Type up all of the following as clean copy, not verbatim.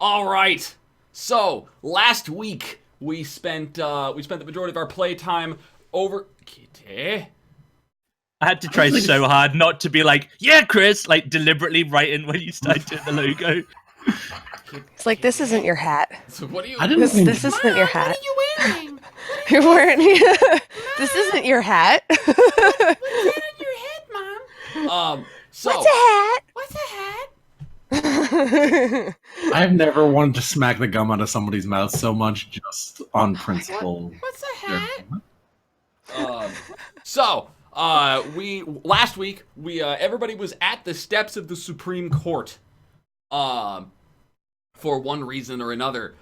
All right. So last week we spent the majority of our playtime over. Kitty. I had to try so hard not to be like, yeah, Chris, like deliberately writing when you started doing the logo. It's like, this isn't your hat. So what are you? I didn't This think this isn't your hat. What are you wearing? You're wearing. This isn't your hat. What's that on your head, Mom? So What's a hat? what's a hat? I've never wanted to smack the gum out of somebody's mouth so much just on principle. What's a hat? So we last week we everybody was at the steps of the Supreme Court. For one reason or another,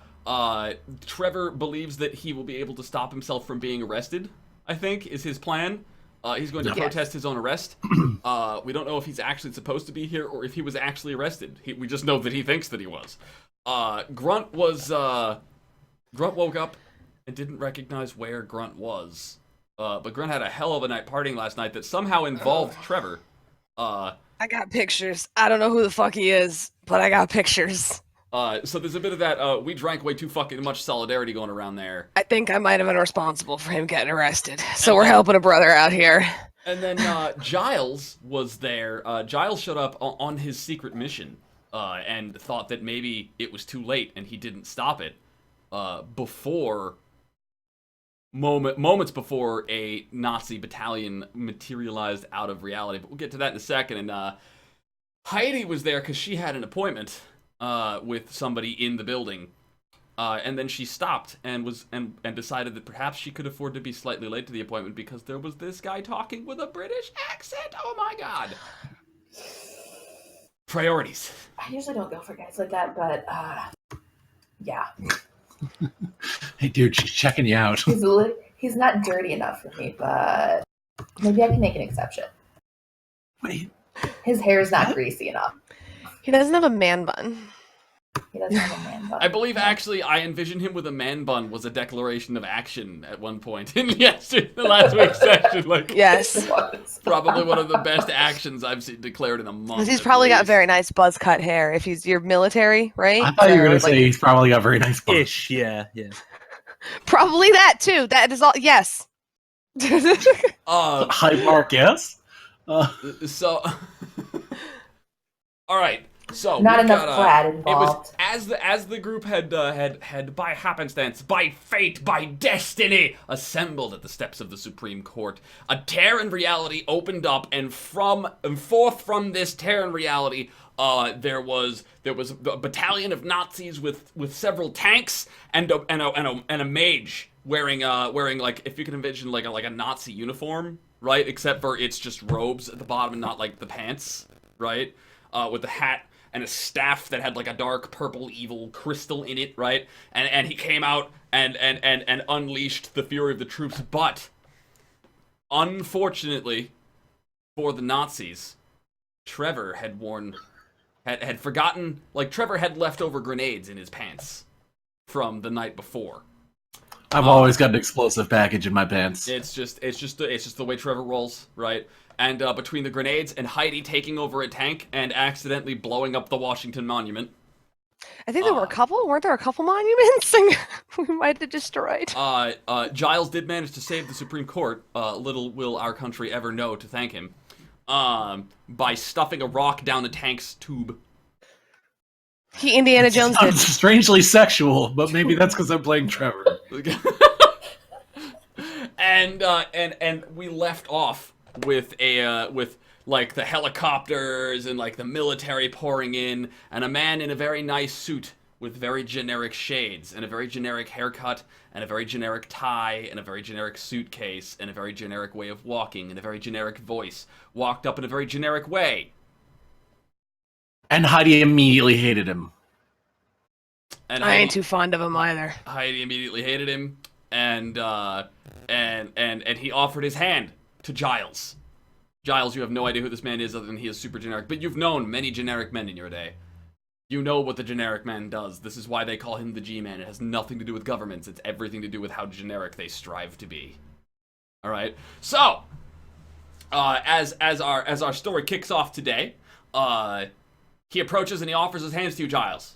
Trevor believes that he will be able to stop himself from being arrested. I think is his plan. He's going to protest his own arrest. We don't know if he's actually supposed to be here or if he was actually arrested. We just know that he thinks that he was. Grunt woke up and didn't recognize where Grunt was. But Grunt had a hell of a night partying last night that somehow involved Trevor. I got pictures. I don't know who the fuck he is, but I got pictures. So there's a bit of that, we drank way too fucking much solidarity going around there. I think I might have been responsible for him getting arrested. So we're helping a brother out here. And then Giles was there. Giles showed up on his secret mission and thought that maybe it was too late and he didn't stop it moments before a Nazi battalion materialized out of reality. But we'll get to that in a second. And Heidi was there because she had an appointment with somebody in the building. And then she stopped and decided that perhaps she could afford to be slightly late to the appointment because there was this guy talking with a British accent. Oh my god. Priorities. I usually don't go for guys like that, but yeah. Hey, dude, she's checking you out. He's not dirty enough for me, but maybe I can make an exception. Wait, His hair is not greasy enough. He doesn't have a man bun. He doesn't have a man bun. I believe actually I envisioned him with a man bun was a declaration of action at one point in the last week's session. Like, Yes. probably one of the best actions I've seen declared in a month. He's at probably got least. very nice buzz cut hair. If you're military, right? I thought you were going to So, say he's probably got very nice buns. Ish, yeah. probably that too. That is all. Yes. High mark, yes? So, all right. So Not we've enough got, plaid It was involved. as the group had by happenstance, by fate, by destiny, assembled at the steps of the Supreme Court. A tear in reality opened up, and forth from this tear in reality, there was a battalion of Nazis with several tanks and a mage wearing like, if you can envision like a Nazi uniform, right? Except for it's just robes at the bottom and not like the pants, right? With the hat and a staff that had like a dark purple evil crystal in it, right? And he came out and unleashed the fury of the troops. But unfortunately for the Nazis, Trevor had forgotten, like Trevor had leftover grenades in his pants from the night before. I've always got an explosive package in my pants. It's just the way Trevor rolls, right? And between the grenades and Heidi taking over a tank and accidentally blowing up the Washington Monument, I think there were a couple. Weren't there a couple monuments we might have destroyed? Giles did manage to save the Supreme Court. Little will our country ever know to thank him. By stuffing a rock down the tank's tube. He Indiana Jones did. Sounds strangely sexual, but maybe that's because I'm playing Trevor. and we left off with like the helicopters and like the military pouring in, and a man in a very nice suit with very generic shades and a very generic haircut and a very generic tie and a very generic suitcase and a very generic way of walking and a very generic voice walked up in a very generic way. And Heidi immediately hated him. And I ain't too fond of him either. Heidi immediately hated him, and he offered his hand to Giles. Giles, you have no idea who this man is other than he is super generic, but you've known many generic men in your day. You know what the generic man does. This is why they call him the G-Man. It has nothing to do with governments. It's everything to do with how generic they strive to be. All right. So, as our story kicks off today, he approaches and he offers his hands to you, Giles.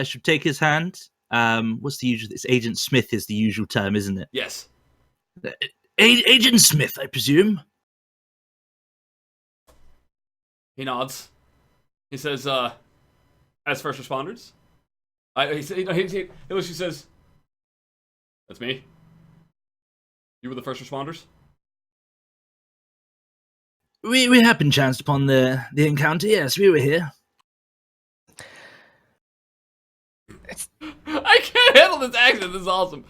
should take his hand. What's the usual? It's Agent Smith is the usual term, isn't it? Yes. Agent Smith, I presume. He nods. He says, as first responders? He says, that's me. You were the first responders? We happened chanced upon the encounter. Yes, we were here. I can't handle this accent. This is awesome.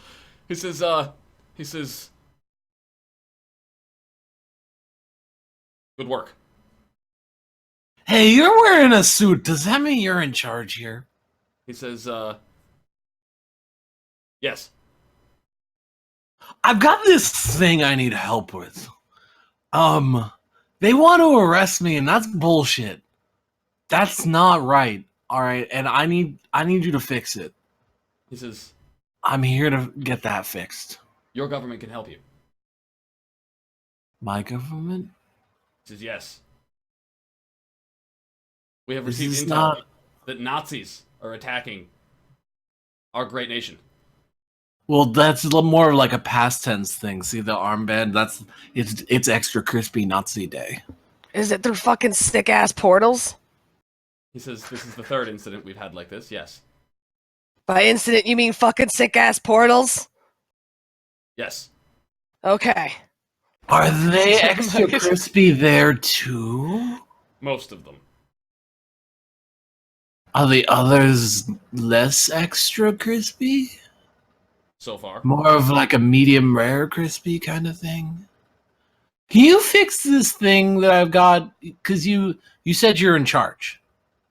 He says, good work. Hey, you're wearing a suit. Does that mean you're in charge here? He says, yes. I've got this thing I need help with. They want to arrest me, and that's bullshit. That's not right. All right, and I need you to fix it. He says, I'm here to get that fixed. your government can help you. My government? He says, yes. We have This received is intel not- that Nazis are attacking our great nation. Well, that's a little more of like a past tense thing. See the armband? It's extra crispy Nazi day. Is it through fucking sick ass portals? He says, this is the third incident we've had like this, yes. By incident, you mean fucking sick ass portals? Yes. Okay. Are they extra crispy there too? Most of them. Are the others less extra crispy? So far. More of like a medium rare crispy kind of thing? Can you fix this thing that I've got? Because you said you're in charge.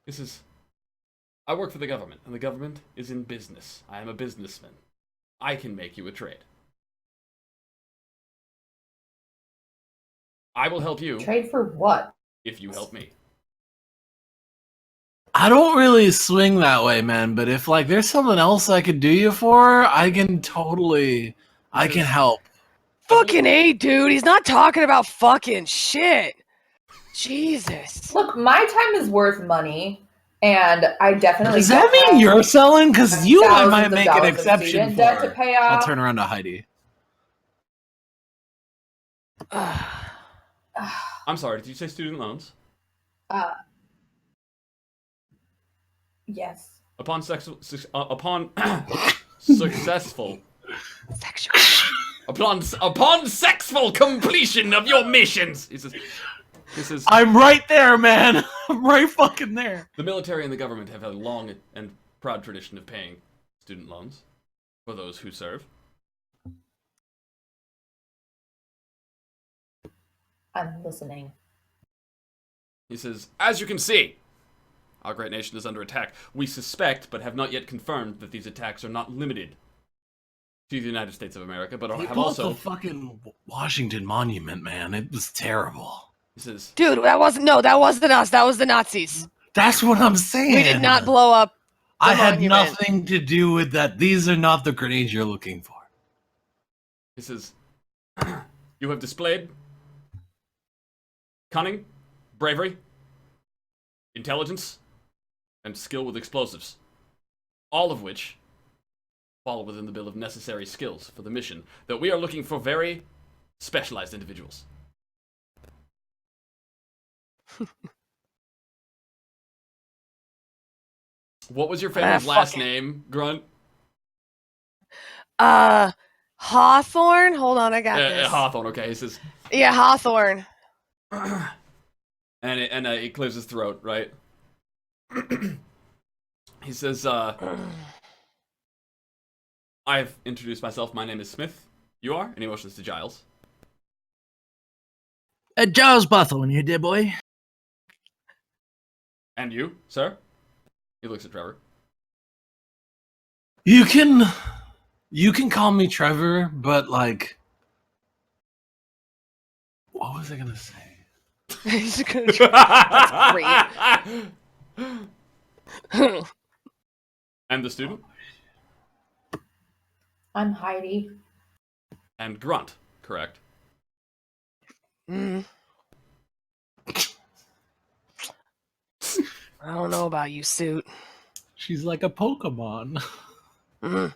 This is... I work for the government, and the government is in business. I am a businessman. I can make you a trade. I will help you Trade for what? if you help me. I don't really swing that way, man, but if like there's something else I could do you for, I can help. Fucking A, dude. He's not talking about fucking shit. Jesus. Look, my time is worth money, and I definitely Does that don't mean have you're selling? Because you I thousands might of make an dollars of exception student debt to for. pay I'll off. turn around to Heidi. I'm sorry, did you say student loans? Yes. Upon successful Sexual. upon sexful completion of your missions, he says, I'm right there, man. I'm right fucking there. the military and the government have a long and proud tradition of paying student loans for those who serve. I'm listening. He says, as you can see, our great nation is under attack. We suspect, but have not yet confirmed, that these attacks are not limited to the United States of America, but He have built also... the fucking Washington Monument, man. It was terrible. He says, Dude, that wasn't us. That was the Nazis. That's what I'm saying. We did not blow up. I had monument. nothing to do with that. These are not the grenades you're looking for. he says, you have displayed cunning, bravery, intelligence, and skill with explosives, all of which fall within the bill of necessary skills for the mission, that we are looking for very specialized individuals. What was your family's last fucking- name, Grunt? Hawthorne? Hold on, I got this. Hawthorne, okay. He says, Yeah, Hawthorne. and he clears his throat, right? He says, I've introduced myself. My name is Smith. You are? And he motions to Giles. Giles Bartholomew, you dear boy. And you, sir? He looks at Trevor. You can call me Trevor, but like, what was I gonna say? He's gonna try- great. And the student? I'm Heidi. And Grunt, correct? I don't know about you, suit. She's like a Pokemon. Mm.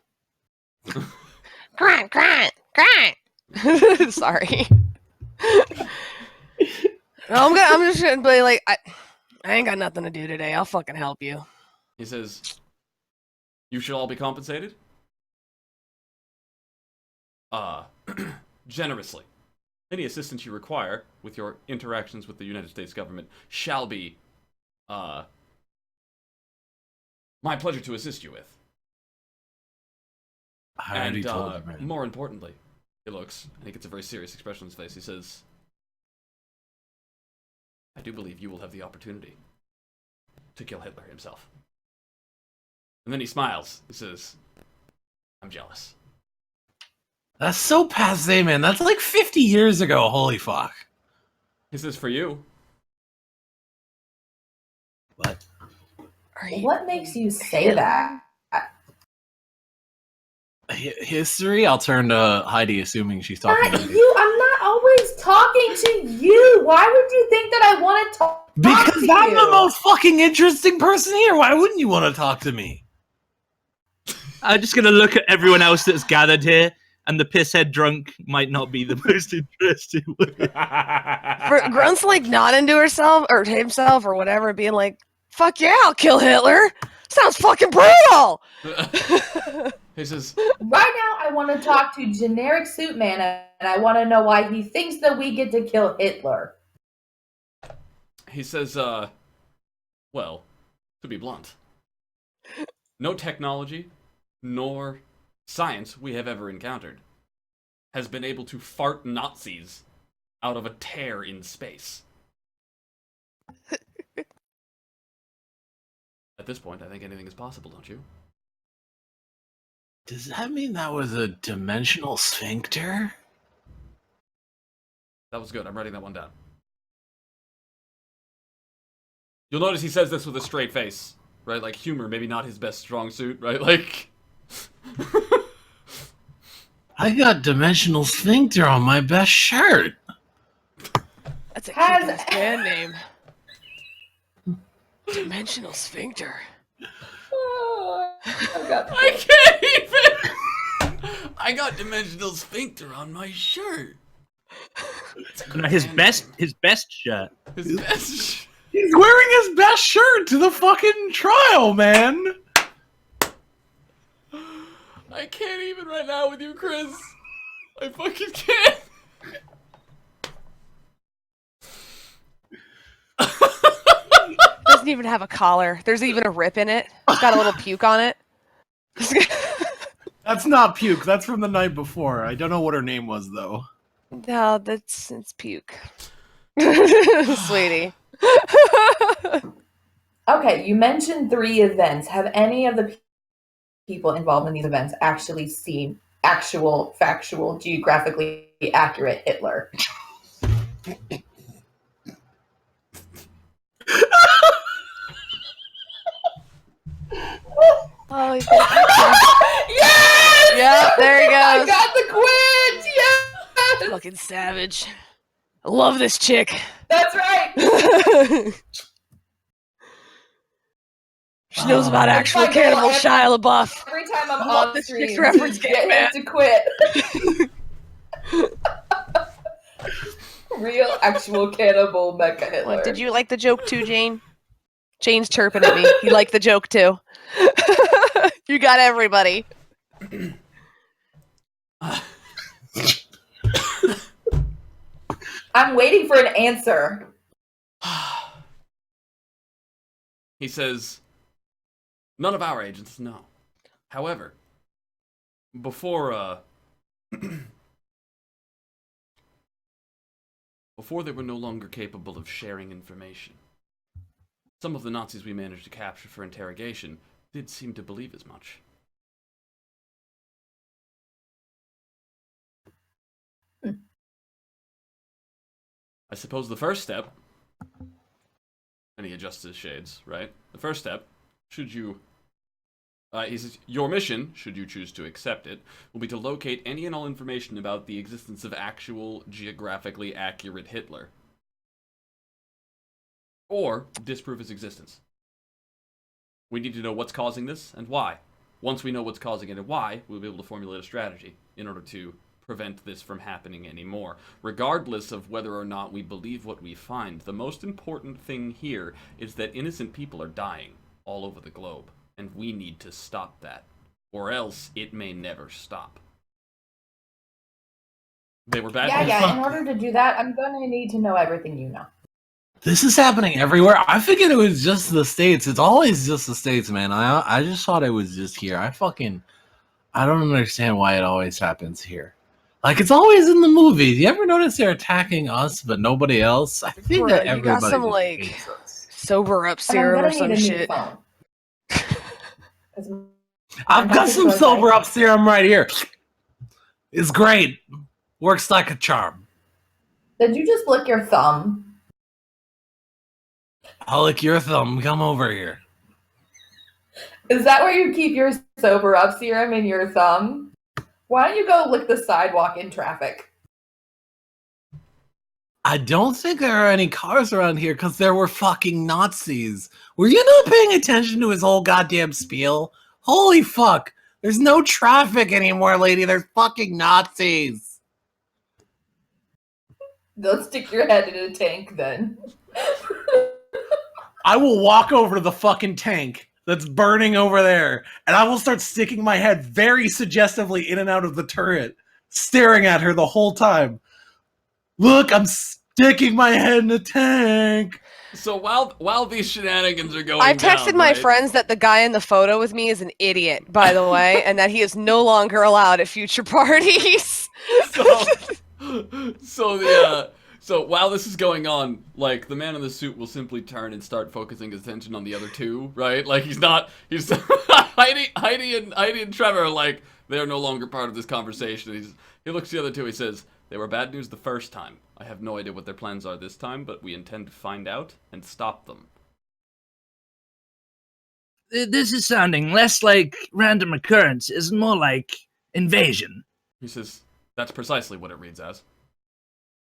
Grunt, grunt, grunt. Sorry. No, I'm just gonna be like, I ain't got nothing to do today. I'll fucking help you. He says, you should all be compensated? Generously. Any assistance you require with your interactions with the United States government shall be, my pleasure to assist you with. I already And, told you, man. more importantly, he looks, and he gets a very serious expression on his face. He says, I do believe you will have the opportunity to kill Hitler himself. And then he smiles. He says, I'm jealous. That's so passé, man. That's like 50 years ago. Holy fuck. He says, for you. What? Are you? What makes you say that? History? I'll turn to Heidi, assuming she's talking Not to me. you. I'm not always talking to you. Why would you think that I want to talk Because to I'm you? the most fucking interesting person here. Why wouldn't you want to talk to me? I'm just gonna look at everyone else that's gathered here, and the pisshead drunk might not be the most interesting one. Grunt's like nodding to herself or to himself or whatever, being like, "Fuck yeah, I'll kill Hitler." Sounds fucking brutal. He says, Right now, I want to talk to generic suit man, and I want to know why he thinks that we get to kill Hitler. he says, well, to be blunt, no technology nor science we have ever encountered has been able to fart Nazis out of a tear in space. At this point, I think anything is possible, don't you? Does that mean that was a dimensional sphincter? That was good. I'm writing that one down. You'll notice he says this with a straight face, right? Like humor, maybe not his best strong suit, right? Like... I got dimensional sphincter on my best shirt. That's a Has- kick-ass band name. Dimensional Sphincter. Oh, I can't even. I got dimensional sphincter on my shirt. No, his best shirt. His best. He's wearing his best shirt to the fucking trial, man. I can't even right now with you, Chris. I fucking can't. Doesn't even have a collar. There's even a rip in it. It's got a little puke on it. That's not puke. That's from the night before. I don't know what her name was, though. No, it's puke. Sweetie. Okay, you mentioned 3 events. Have any of the people involved in these events actually seen actual, factual, geographically accurate Hitler? Oh, he's Yes! Yep, there he I goes. got the quiz! Yes! Fucking savage. I love this chick. That's right! She knows about actual my goal cannibal every- Shia LaBeouf. Every time I'm Love on this stream, chick's reference to game, get man. him to quit. Real, actual cannibal Mecha Hitler. What, did you like the joke too, Jane? Jane's chirping at me. You liked the joke too. You got everybody. I'm waiting for an answer. He says, none of our agents know. However, before they were no longer capable of sharing information, some of the Nazis we managed to capture for interrogation did seem to believe as much. I suppose the first step, and he adjusts his shades, right? The first step, should you, he says, your mission, should you choose to accept it, will be to locate any and all information about the existence of actual, geographically accurate Hitler. Or disprove his existence. We need to know what's causing this and why. Once we know what's causing it and why, we'll be able to formulate a strategy in order to prevent this from happening anymore. Regardless of whether or not we believe what we find, the most important thing here is that innocent people are dying all over the globe, and we need to stop that, or else it may never stop. They were bad. Yeah. In order to do that, I'm going to need to know everything you know. This is happening everywhere. I figured it was just the States. It's always just the States, man. I just thought it was just here. I don't understand why it always happens here. Like, it's always in the movies. You ever notice they're attacking us, but nobody else? I think that You got everybody some, just like, hates us. sober up And I'm serum going or to some need a new shit. phone. 'Cause I've got some sober up serum right here. It's great. Works like a charm. Did you just lick your thumb? I'll lick your thumb. Come over here. Is that where you keep your sober up serum in your thumb? Why don't you go lick the sidewalk in traffic? I don't think there are any cars around here because there were fucking Nazis. Were you not paying attention to his whole goddamn spiel? Holy fuck. There's no traffic anymore, lady. There's fucking Nazis. Don't stick your head in a tank then. I will walk over to the fucking tank that's burning over there, and I will start sticking my head very suggestively in and out of the turret, staring at her the whole time. Look, I'm sticking my head in the tank. So while these shenanigans are going I texted down, my right? friends that the guy in the photo with me is an idiot, by the way, and that he is no longer allowed at future parties. So while this is going on, like, the man in the suit will simply turn and start focusing his attention on the other two, right? Like, he's Heidi and Trevor are like, they're no longer part of this conversation. He looks at the other two, he says, they were bad news the first time. I have no idea what their plans are this time, but we intend to find out and stop them. This is sounding less like random occurrences and more like invasion. He says, that's precisely what it reads as.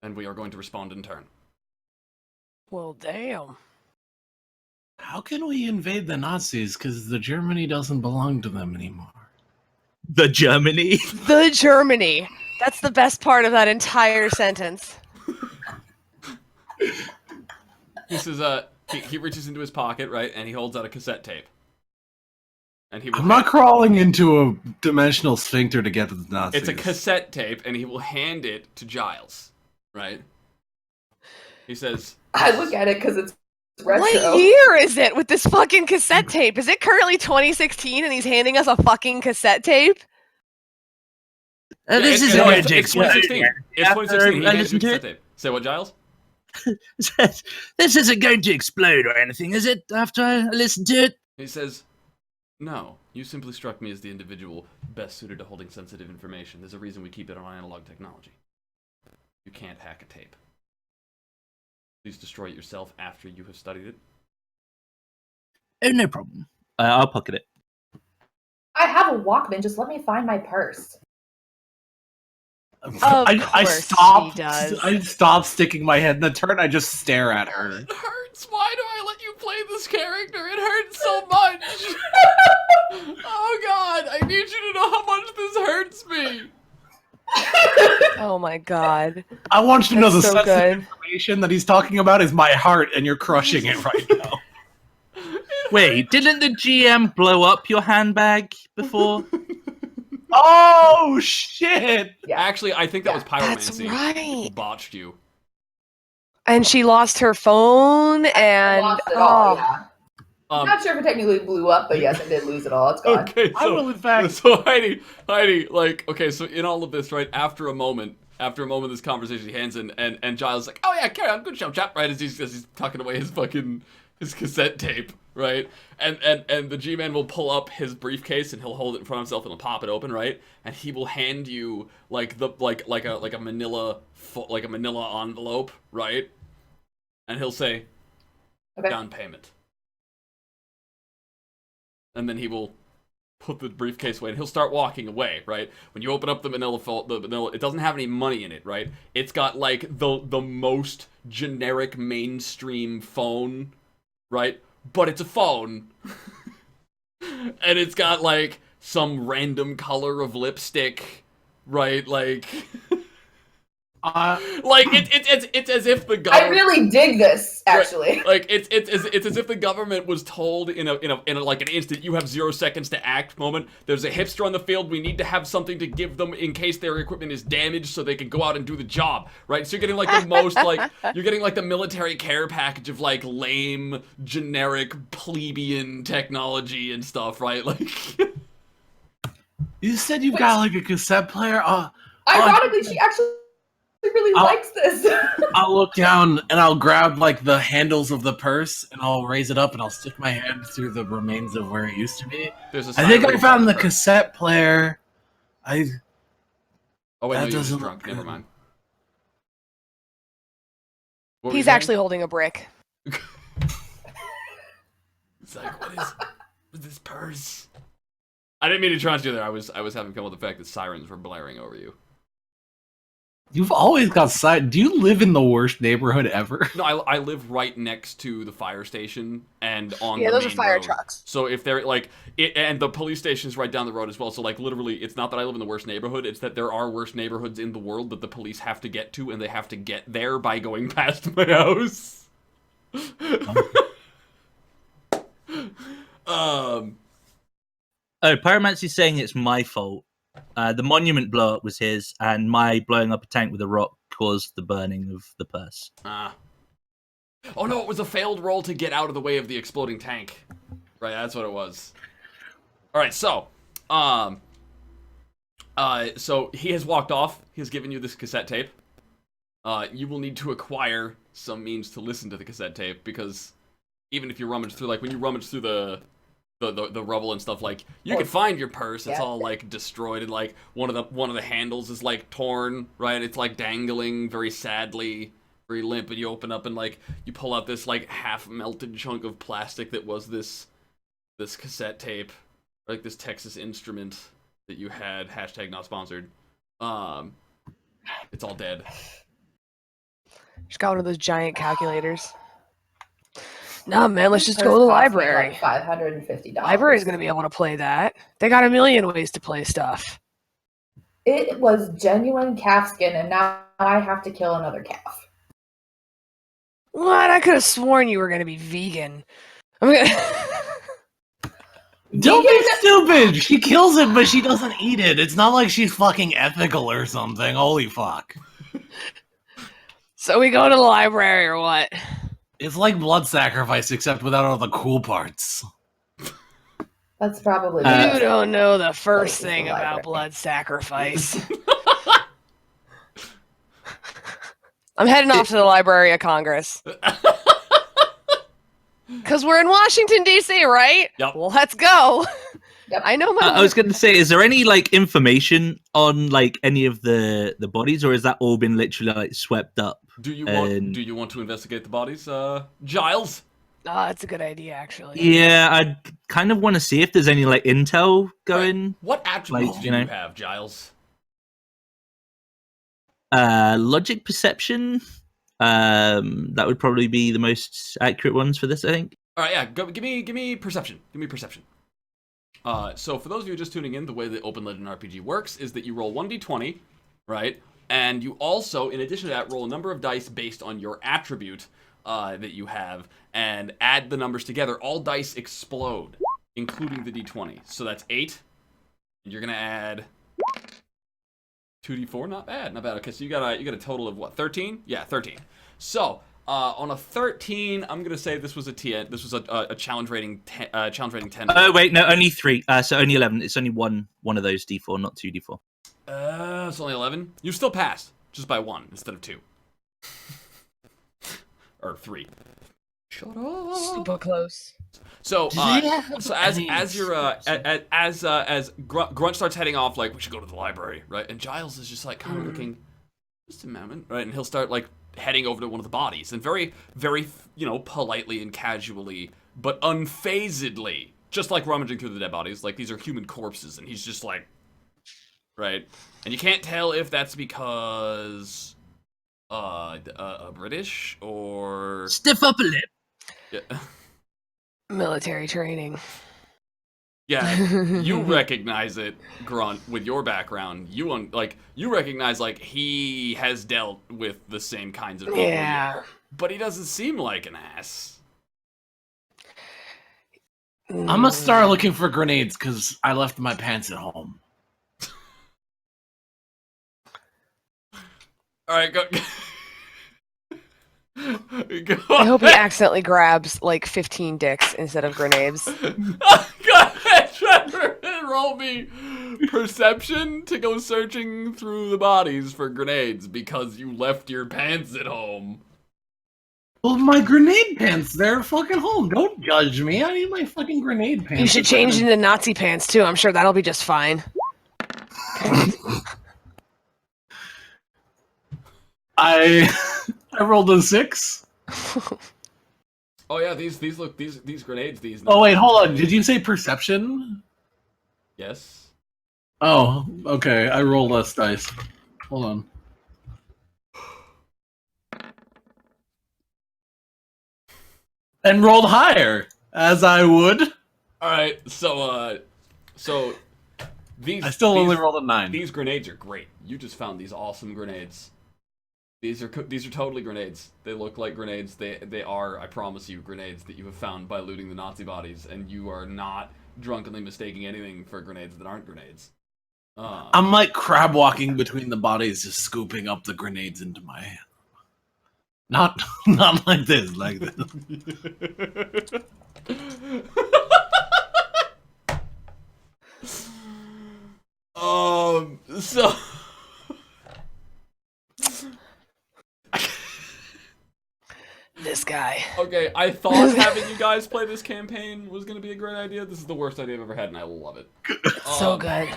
And we are going to respond in turn. Well, damn. How can we invade the Nazis? Because the Germany doesn't belong to them anymore. The Germany? The Germany. That's the best part of that entire sentence. He says, he reaches into his pocket, right, and he holds out a cassette tape. And he will I'm not crawling into a dimensional sphincter to get to the Nazis. It's a cassette tape, and he will hand it to Giles, right? He says, I look at it because it's retro. What year is it with this fucking cassette tape? Is it currently 2016 and he's handing us a fucking cassette tape? This is it's 2016. It's 2016. He hands you a cassette tape. Say what, Giles? This isn't going to explode or anything, is it, after I listen to it? He says, no, you simply struck me as the individual best suited to holding sensitive information. There's a reason we keep it on analog technology. You can't hack a tape. Please destroy it yourself after you have studied it. Oh, no problem. I'll pocket it. I have a Walkman. Just let me find my purse. I stopped sticking my head in the turret. I just stare at her. It hurts. Why do I let you play this character? It hurts so much. Oh God, I need you to know how much this hurts me. Oh my God. I want you to know the That's so sensitive good. information that he's talking about is my heart, and you're crushing it right now. Wait, didn't the GM blow up your handbag before? Oh shit! Yeah. Actually, I think that was That's pyromancy. right. Who botched you. And she lost her phone I and lost it all, oh, yeah. I'm not sure if it technically blew up, but yes, I did lose it all. It's gone. Okay, I will in fact. so Heidi, like, okay, so in all of this, right, after a moment of this conversation, he hands in, and Giles is like, oh yeah, carry on, good show, chap, right, as he's tucking away his cassette tape, right, and the G-Man will pull up his briefcase and he'll hold it in front of himself and he'll pop it open, right, and he will hand you like a manila envelope, right, and he'll say, Okay. down payment. And then he will put the briefcase away, and he'll start walking away, right? When you open up the manila, it doesn't have any money in it, right? It's got, like, the most generic mainstream phone, right? But it's a phone. and it's got like some random color of lipstick, right? Like, like it's as if the government. I really dig this, actually. Right, like it's as if the government was told in a like an instant, you have 0 seconds to act moment. There's a hipster on the field. We need to have something to give them in case their equipment is damaged, so they can go out and do the job. Right. So you're getting like the most like you're getting like the military care package of like lame, generic, plebeian technology and stuff. Right. Like. You said you've got like a cassette player. Ironically, she actually really likes this. I'll look down and I'll grab like the handles of the purse and I'll raise it up and I'll stick my hand through the remains of where it used to be. There's a I think I siren found the purse. cassette player. Oh wait, That no, you're just doesn't drunk. look Never good. mind. What were He's you saying? actually holding a brick. It's like, what is this purse? I didn't mean to trust you there. I was having fun with the fact that sirens were blaring over you. You've always got sight. Do you live in the worst neighborhood ever? No, I live right next to the fire station and on Yeah, the those are main fire road. trucks. So if they're like, and the police station's right down the road as well. So like literally, it's not that I live in the worst neighborhood. It's that there are worse neighborhoods in the world that the police have to get to, and they have to get there by going past my house. Oh, Pyromancy's saying it's my fault. The monument blow up was his, and my blowing up a tank with a rock caused the burning of the purse. Oh no, it was a failed roll to get out of the way of the exploding tank. Right, that's what it was. All right, so, so he has walked off. He has given you this cassette tape. You will need to acquire some means to listen to the cassette tape, because even if you rummage through, like when you rummage through the rubble and stuff, like you can find your purse. It's all like destroyed, and like one of the handles is like torn. Right, it's like dangling very sadly, very limp. And you open up and like you pull out this like half melted chunk of plastic that was this cassette tape, like this Texas Instrument that you had. Hashtag not sponsored. It's all dead. She's got one of those giant calculators. No, man, let's just go to the library. Like $550. Library's gonna be able to play that. They got a million ways to play stuff. It was genuine calf skin, and now I have to kill another calf. What? I could have sworn you were gonna be vegan. I'm gonna. Don't be stupid. She kills it, but she doesn't eat it. It's not like she's fucking ethical or something. Holy fuck. So we go to the library or what? It's like blood sacrifice, except without all the cool parts. That's probably You don't know the first Places thing the about library. blood sacrifice. I'm heading off to the Library of Congress. Because we're in Washington, D.C., right? Yep. Well, let's go. Yep. I know my... I was going to say, is there any like information on like any of the bodies, or has that all been literally like swept up? Do you want to investigate the bodies, Giles? That's a good idea, actually. Yeah, I kind of want to see if there's any like intel going. What attributes Like, do you know. you have, Giles? Logic, perception. That would probably be the most accurate ones for this, I think. All right, yeah. Give me perception. Give me perception. So for those of you just tuning in, the way the Open Legend RPG works is that you roll 1d20, right? And you also, in addition to that, roll a number of dice based on your attribute that you have, and add the numbers together. All dice explode, including the d20. So that's 8. And you're gonna add 2d4. Not bad, not bad. Okay, so you got a total of what? 13? Yeah, 13. So on a 13, I'm gonna say this was a TN. This was a challenge rating 10. Oh wait, no, only 3. So only 11. It's only one of those d4, not 2 d4. It's only 11. You still passed, just by 1 instead of 2. Or 3. Shut up. Super close. So, Yeah. as Grunt starts heading off, like, we should go to the library, right? And Giles is just like kind of looking, just a moment, right? And he'll start like heading over to one of the bodies, and very, very, politely and casually, but unfazedly, just like rummaging through the dead bodies, like these are human corpses, and he's just like, right? And you can't tell if that's because British or Stiff upper lip. yeah. Military training. Yeah, you recognize it, Grunt, with your background. You recognize like he has dealt with the same kinds of people. Yeah. But he doesn't seem like an ass. I'm gonna start looking for grenades because I left my pants at home. All right, go. I hope he accidentally grabs like 15 dicks instead of grenades. Go ahead, Trevor, and roll me perception to go searching through the bodies for grenades because you left your pants at home. Well, my grenade pants, they're fucking home. Don't judge me. I need my fucking grenade pants. You should change into Nazi pants too. I'm sure that'll be just fine. I rolled a 6. Oh yeah, these grenades. Oh wait, hold on. Did you say perception? Yes. Oh, okay. I rolled less dice. Hold on. And rolled higher, as I would. All right, so these. I still only rolled a 9. These grenades are great. You just found these awesome grenades. These are totally grenades. They look like grenades. They are, I promise you, grenades that you have found by looting the Nazi bodies, and you are not drunkenly mistaking anything for grenades that aren't grenades. I'm like crab walking between the bodies, just scooping up the grenades into my hand. Not like this, like this. So This guy. okay, I thought having you guys play this campaign was gonna be a great idea. This is the worst idea I've ever had, and I love it. So good.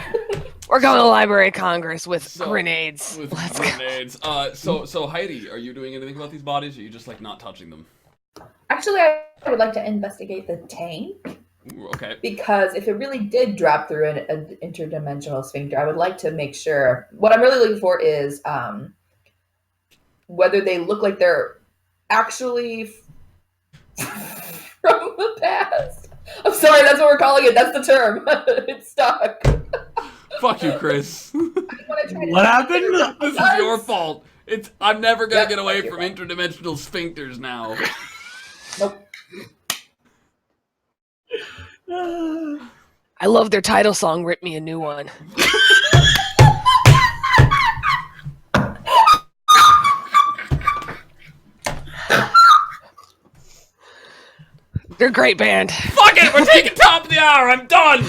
We're going to the Library of Congress with grenades. With Let's grenades. So Heidi, are you doing anything about these bodies, or are you just like not touching them? Actually, I would like to investigate the tank. Ooh, okay. Because if it really did drop through an interdimensional sphincter, I would like to make sure. What I'm really looking for is whether they look like they're actually from the past. I'm sorry, that's what we're calling it. That's the term. It's stuck. Fuck you, Chris. What happened? This is your fault. I'm never gonna Yep, get away that's from your interdimensional sphincters now. Nope. I love their title song, Rip Me a New One. They're a great band. Fuck it, we're taking top of the hour. I'm done.